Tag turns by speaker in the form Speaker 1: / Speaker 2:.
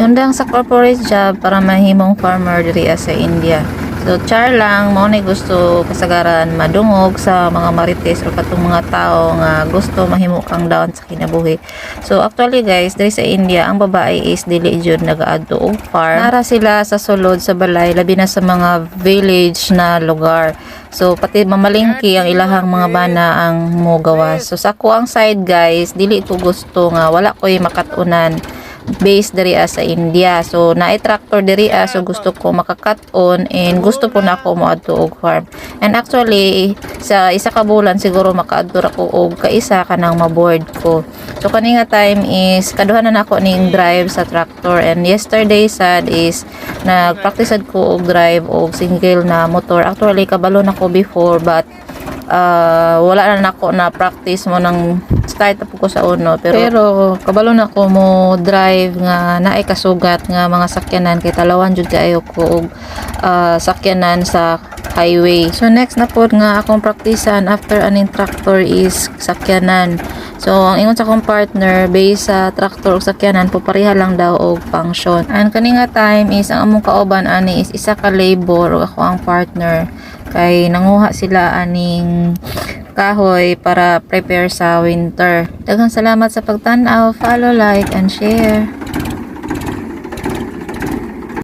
Speaker 1: Undang sa corporate job para mahimong farmer diri sa India. So char lang mo ni gusto kasagaran madungog sa mga marites o katong mga tao nga gusto mahimo kang down sa kinabuhi. So actually guys, diri sa India ang babae is dili jud nagaadto og farm. Nara sila sa sulod sa balay labi na sa mga village na lugar. So pati mamalingki ang ilahang mga bana ang mogawas. So sa ako ang side guys, dili ko gusto nga wala koy makatunan base diri sa India. So naay tractor diri so gusto ko makakat on and gusto po na ako moadto og farm. And actually sa isa ka bulan siguro makaadto ra ko og kaisa kanang maboard ko. So kani nga time is kaduhan na ako ning drive sa tractor, and yesterday sad is nagpractice ko og drive og single na motor. Actually kabalo na ko before but wala na nako na practice mo ng start po ko sa uno, pero kabalo na ko mo drive nga naay kasugat nga mga sakyanan kay talawan jud kaayo ko og sakyanan sa highway. So next na pod nga akong praktisan after aning tractor is sakyanan. So ang ingon sa akong partner base sa tractor ug sakyanan po pareha lang daw og function. And kani nga time is ang among kauban ani is isa ka labor ug ako ang partner kay nanguha sila aning kahoy para prepare sa winter. Daghang salamat sa pagtan-aw, follow, like, and share.